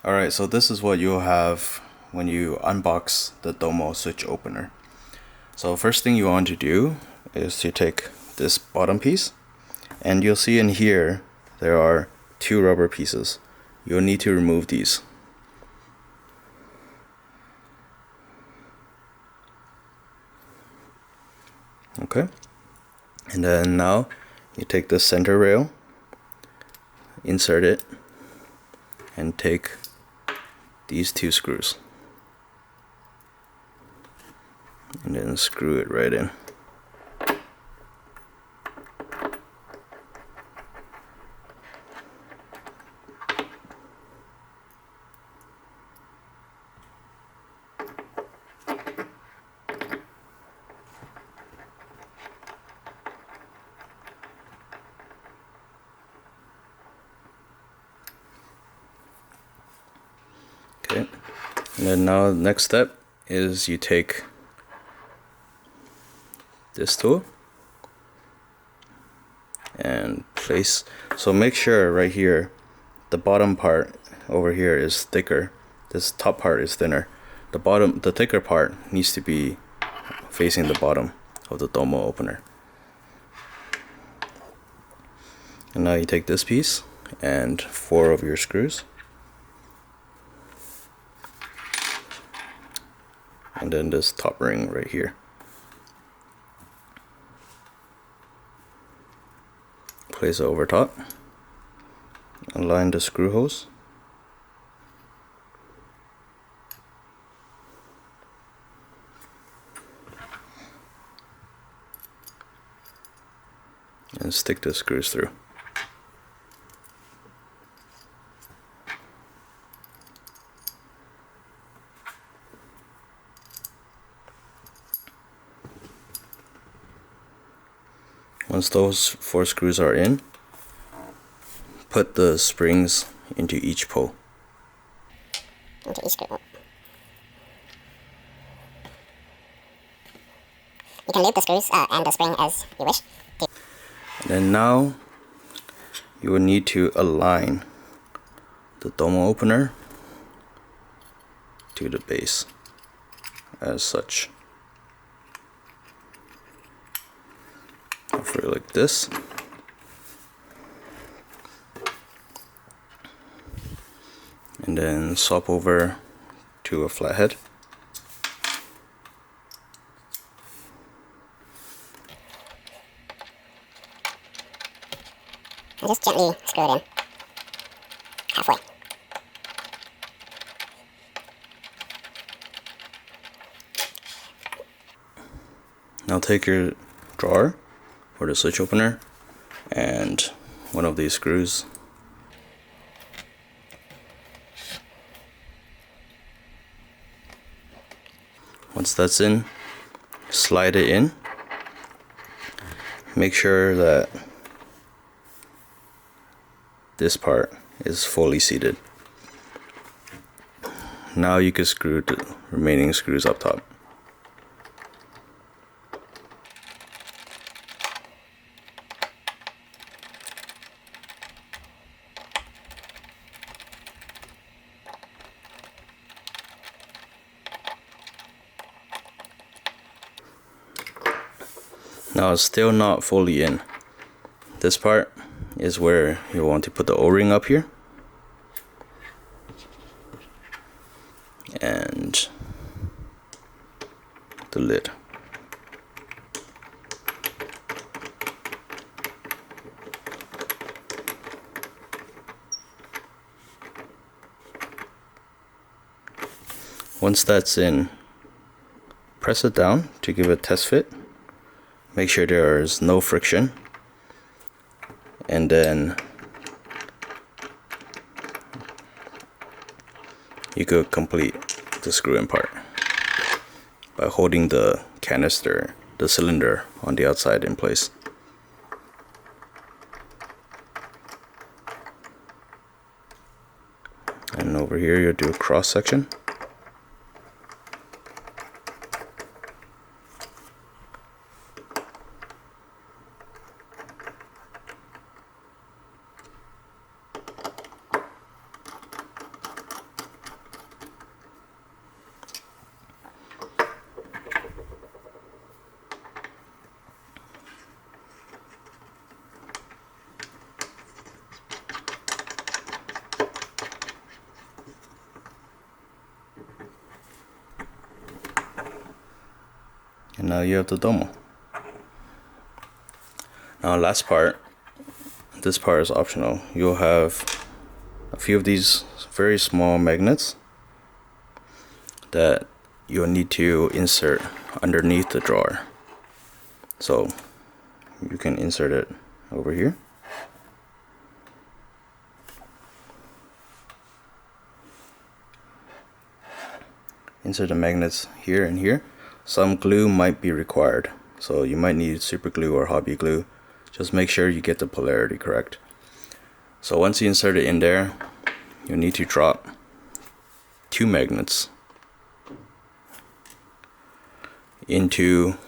Alright, so this is what you'll have when you unbox the Domo Switch Opener. So first thing you want to do is to take this bottom piece, and you'll see in here there are two rubber pieces. You'll need to remove these. Okay, and then now you take the center rail, insert it, and take these two screws and then screw it right in. Okay, and then now the next step is you take this tool and place, so make sure right here the bottom part over here is thicker, this top part is thinner. The thicker part needs to be facing the bottom of the Domo opener. And now you take this piece and 4 of your screws, and then this top ring right here. Place it over top, align the screw holes, and stick the screws through. Once those 4 screws are in, put the springs into each pole. Into each screw. You can loop the screws and the spring as you wish. And then now you will need to align the Domo opener to the base as such. For like this, and then swap over to a flathead. And just gently screw it in halfway. Now take your drawer for the switch opener and one of these screws. Once that's in, slide it in. Make sure that this part is fully seated. Now you can screw the remaining screws up top. Now it's still not fully in. This part is where you want to put the O-ring up here. And the lid. Once that's in, press it down to give it a test fit. Make sure there is no friction, and then you could complete the screw-in part by holding the canister, the cylinder on the outside in place. And over here you'll do a cross section. And now you have the Domo. Now last part, this part is optional. You'll have a few of these very small magnets that you'll need to insert underneath the drawer. So you can insert it over here. Insert the magnets here and here. Some glue might be required, so you might need super glue or hobby glue. Just make sure you get the polarity correct. So once you insert it in there, you'll need to drop 2 magnets into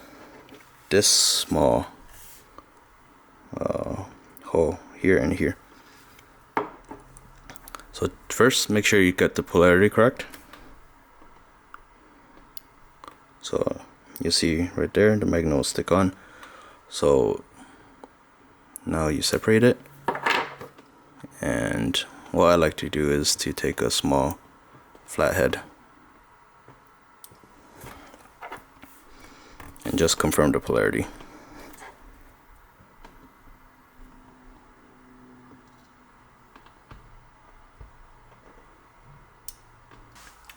this small hole here and here. So first, make sure you get the polarity correct. So you see right there, the magnet will stick on. So now you separate it, and what I like to do is to take a small flathead and just confirm the polarity.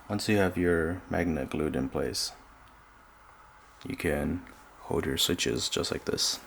Once you have your magnet glued in place, you can hold your switches just like this.